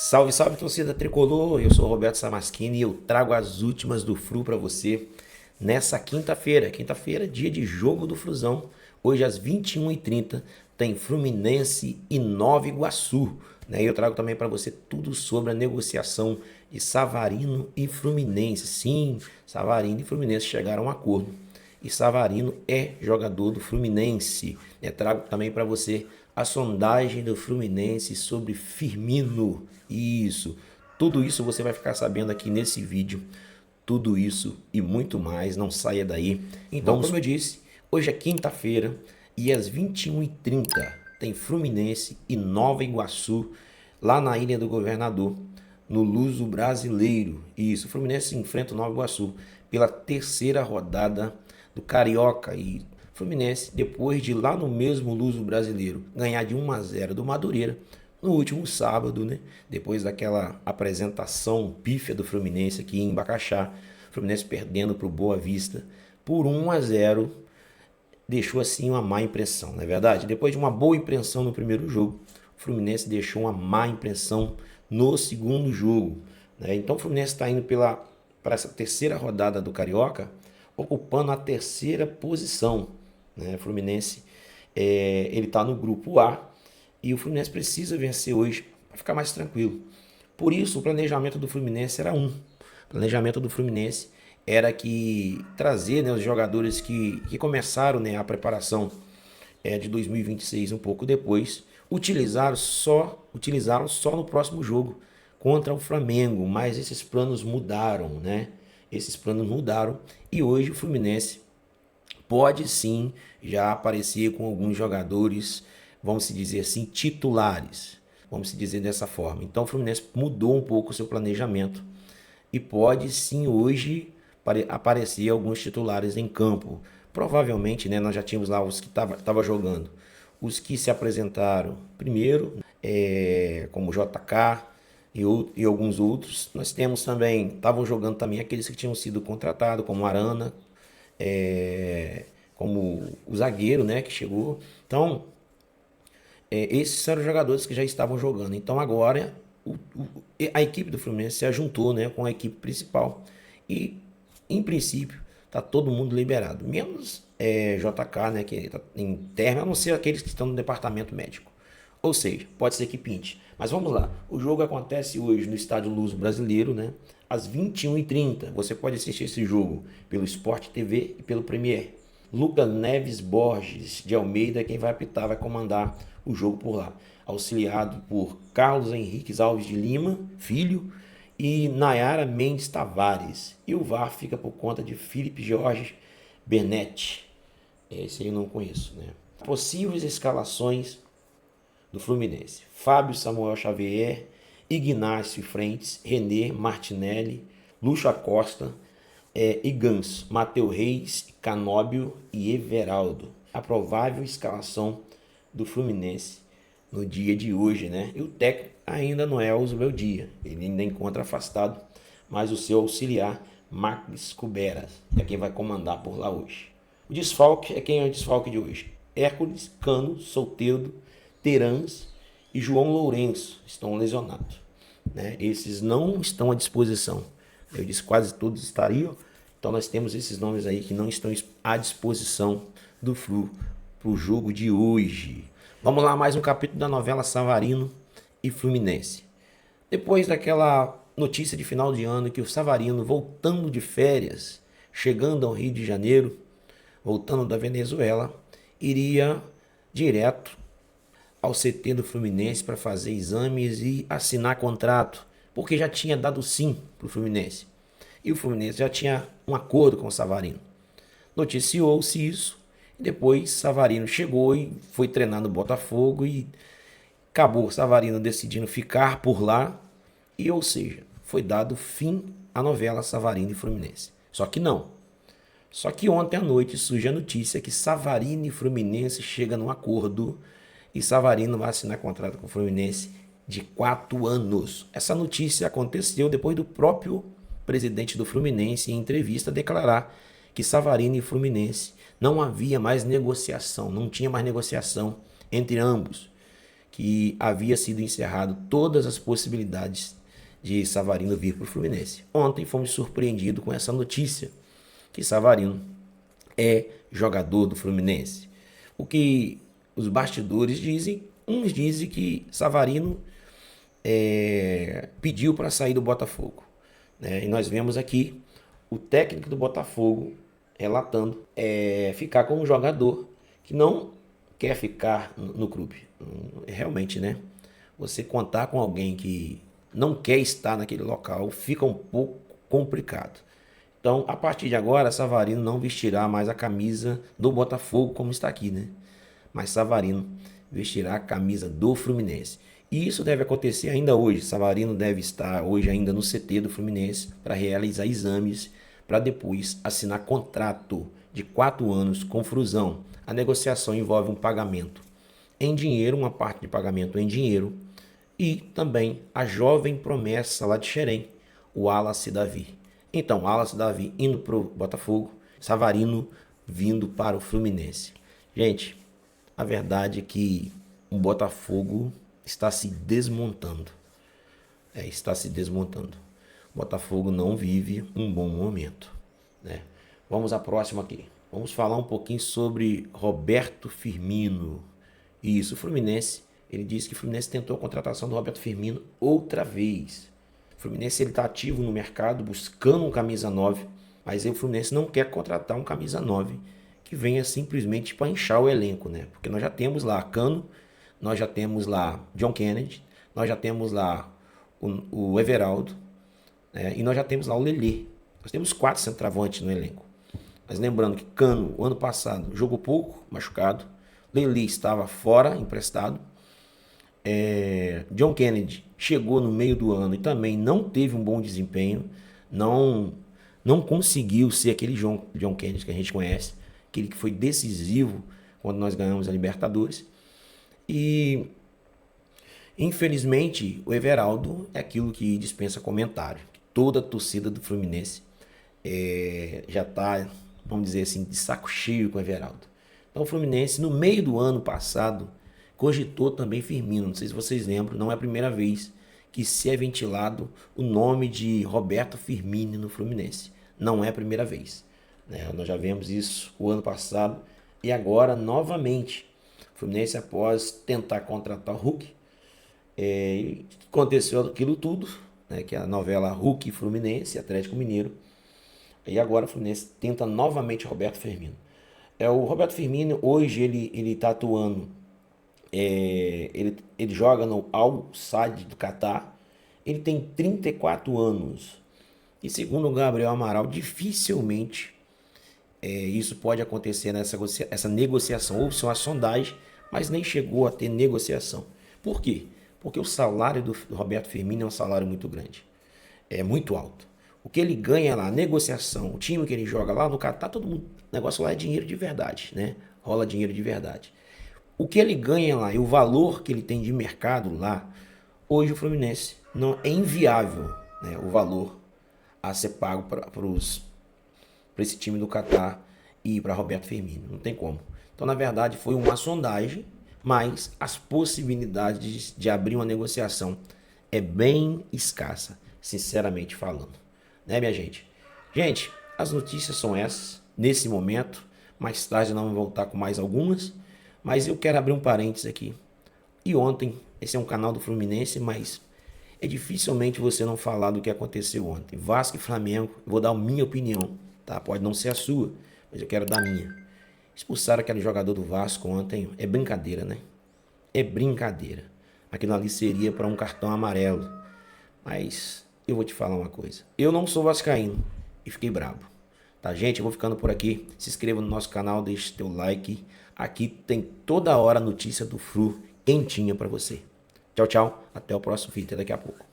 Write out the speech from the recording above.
Salve, salve, torcida tricolor! Eu sou o Roberto Samaschini e eu trago as últimas do Flu para você nessa quinta-feira. Quinta-feira, dia de jogo do Flusão. Hoje às 21h30 tem Fluminense e Nova Iguaçu. E eu trago também para você tudo sobre a negociação de Savarino e Fluminense. Sim, Savarino e Fluminense chegaram a um acordo. E Savarino é jogador do Fluminense. Trago também para você a sondagem do Fluminense sobre Firmino. Isso, tudo isso você vai ficar sabendo aqui nesse vídeo. Tudo isso e muito mais, não saia daí. Então, como eu disse, hoje é quinta-feira e às 21h30 tem Fluminense e Nova Iguaçu lá na Ilha do Governador, no Luso Brasileiro. Isso, o Fluminense enfrenta o Nova Iguaçu pela terceira rodada do Carioca. E Fluminense, depois de lá no mesmo Luso Brasileiro ganhar de 1-0 do Madureira no último sábado, depois daquela apresentação pífia do Fluminense aqui em Bacaxá, Fluminense perdendo para o Boa Vista por 1-0, deixou assim uma má impressão, não é verdade? Depois de uma boa impressão no primeiro jogo, o Fluminense deixou uma má impressão no segundo jogo. Então o Fluminense está indo para essa terceira rodada do Carioca, ocupando a terceira posição. O Fluminense ele está no grupo A e o Fluminense precisa vencer hoje para ficar mais tranquilo. Por isso o planejamento do Fluminense era O planejamento do Fluminense era que trazer os jogadores que começaram a preparação de 2026 um pouco depois, utilizaram só no próximo jogo contra o Flamengo, mas esses planos mudaram, Esses planos mudaram e hoje o Fluminense pode sim já aparecer com alguns jogadores, vamos se dizer assim, titulares, vamos se dizer dessa forma. Então o Fluminense mudou um pouco o seu planejamento e pode sim hoje aparecer alguns titulares em campo. Provavelmente, nós já tínhamos lá os que estavam jogando, os que se apresentaram primeiro, como JK e alguns outros. Nós temos também, estavam jogando também aqueles que tinham sido contratados, como Arana, como o zagueiro, que chegou. Então, esses eram os jogadores que já estavam jogando. Então agora a equipe do Fluminense se ajuntou com a equipe principal e, em princípio, está todo mundo liberado, menos JK, que está em terra, a não ser aqueles que estão no departamento médico. Ou seja, pode ser que pinte. Mas vamos lá, o jogo acontece hoje no Estádio Luso Brasileiro, às 21h30. Você pode assistir esse jogo pelo Sport TV e pelo Premier. Lucas Neves Borges de Almeida, quem vai apitar, vai comandar o jogo por lá, auxiliado por Carlos Henriques Alves de Lima, filho, e Nayara Mendes Tavares. E o VAR fica por conta de Felipe Jorge Bernetti. Esse aí eu não conheço, Possíveis escalações do Fluminense: Fábio Samuel Xavier, Ignácio Frentes, René Martinelli, Lúcio Acosta, Igans, Matheus Reis, Canóbio e Everaldo. A provável escalação do Fluminense no dia de hoje, E o técnico ainda não é o meu dia, ele ainda encontra afastado, mas o seu auxiliar, Marcos Cuberas, é quem vai comandar por lá hoje. O desfalque quem é o desfalque de hoje? Hércules, Cano, Soteldo, Terãs e João Lourenço estão lesionados. Esses não estão à disposição. Eu disse quase todos estariam. Então nós temos esses nomes aí que não estão à disposição do Flu para o jogo de hoje. Vamos lá, mais um capítulo da novela Savarino e Fluminense. Depois daquela notícia de final de ano que o Savarino, voltando de férias, chegando ao Rio de Janeiro, voltando da Venezuela, iria direto ao CT do Fluminense para fazer exames e assinar contrato, porque já tinha dado sim para o Fluminense. E o Fluminense já tinha um acordo com o Savarino. Noticiou-se isso, e depois Savarino chegou e foi treinar no Botafogo e acabou o Savarino decidindo ficar por lá, e ou seja, foi dado fim à novela Savarino e Fluminense. Só que não. Só que ontem à noite surge a notícia que Savarino e Fluminense chegam num acordo e Savarino vai assinar contrato com o Fluminense de 4 anos. Essa notícia aconteceu depois do próprio presidente do Fluminense, em entrevista, declarar que Savarino e Fluminense não havia mais negociação, não tinha mais negociação entre ambos, que havia sido encerrado todas as possibilidades de Savarino vir para o Fluminense. Ontem fomos surpreendidos com essa notícia, que Savarino é jogador do Fluminense. O que os bastidores dizem, uns dizem que Savarino pediu para sair do Botafogo, né? E nós vemos aqui o técnico do Botafogo relatando ficar com um jogador que não quer ficar no clube. Realmente, né? Você contar com alguém que não quer estar naquele local fica um pouco complicado. Então, a partir de agora, Savarino não vestirá mais a camisa do Botafogo como está aqui, né? Mas Savarino vestirá a camisa do Fluminense. E isso deve acontecer ainda hoje. Savarino deve estar hoje ainda no CT do Fluminense para realizar exames, para depois assinar contrato de 4 anos com Flusão. A negociação envolve um pagamento em dinheiro, uma parte de pagamento em dinheiro, e também a jovem promessa lá de Xerém, o Wallace Davi. Então, Wallace Davi indo para o Botafogo, Savarino vindo para o Fluminense. Gente, a verdade é que o Botafogo está se desmontando. Está se desmontando. O Botafogo não vive um bom momento, né? Vamos à próxima aqui. Vamos falar um pouquinho sobre Roberto Firmino. Isso, o Fluminense, ele disse que o Fluminense tentou a contratação do Roberto Firmino outra vez. O Fluminense está ativo no mercado, buscando um camisa 9, mas aí o Fluminense não quer contratar um camisa 9 que venha simplesmente para inchar o elenco, né? Porque nós já temos lá Cano, nós já temos lá John Kennedy, nós já temos lá o Everaldo, né? E nós já temos lá o Lelê. Nós temos 4 centroavantes no elenco. Mas lembrando que Cano, o ano passado, jogou pouco, machucado. Lelê estava fora, emprestado. John Kennedy chegou no meio do ano e também não teve um bom desempenho. Não conseguiu ser aquele John Kennedy que a gente conhece, aquele que foi decisivo quando nós ganhamos a Libertadores. E infelizmente o Everaldo é aquilo que dispensa comentário. Toda a torcida do Fluminense já está, vamos dizer assim, de saco cheio com o Everaldo. Então o Fluminense, no meio do ano passado, cogitou também Firmino. Não sei se vocês lembram, não é a primeira vez que se é ventilado o nome de Roberto Firmino no Fluminense. Não é a primeira vez, né? Nós já vimos isso o ano passado e agora novamente. O Fluminense, após tentar contratar o Hulk, aconteceu aquilo tudo, né, que é a novela Hulk Fluminense, Atlético Mineiro. E agora o Fluminense tenta novamente Roberto Firmino. O Roberto Firmino hoje ele está atuando, ele joga no Al Sadd do Catar. Ele tem 34 anos e segundo o Gabriel Amaral, dificilmente isso pode acontecer essa negociação. Houve uma sondagem, mas nem chegou a ter negociação. Por quê? Porque o salário do Roberto Firmino é um salário muito grande, é muito alto. O que ele ganha lá, a negociação, o time que ele joga lá no Catar, todo mundo, o negócio lá é dinheiro de verdade, né? Rola dinheiro de verdade. O que ele ganha lá e o valor que ele tem de mercado lá, hoje o Fluminense não é inviável, né? O valor a ser pago para esse time do Catar e para Roberto Firmino, não tem como. Então, na verdade, foi uma sondagem, mas as possibilidades de abrir uma negociação é bem escassa, sinceramente falando, né, minha gente? Gente, as notícias são essas nesse momento. Mais tarde nós vamos voltar com mais algumas, mas eu quero abrir um parênteses aqui. E ontem, esse é um canal do Fluminense, mas é dificilmente você não falar do que aconteceu ontem. Vasco e Flamengo, eu vou dar a minha opinião, tá? Pode não ser a sua, mas eu quero dar a minha. Expulsaram aquele jogador do Vasco ontem, é brincadeira, né? É brincadeira. Aquilo ali seria para um cartão amarelo. Mas eu vou te falar uma coisa. Eu não sou vascaíno e fiquei brabo. Tá, gente? Eu vou ficando por aqui. Se inscreva no nosso canal, deixe teu like. Aqui tem toda hora notícia do Flu quentinha para você. Tchau, tchau. Até o próximo vídeo. Até daqui a pouco.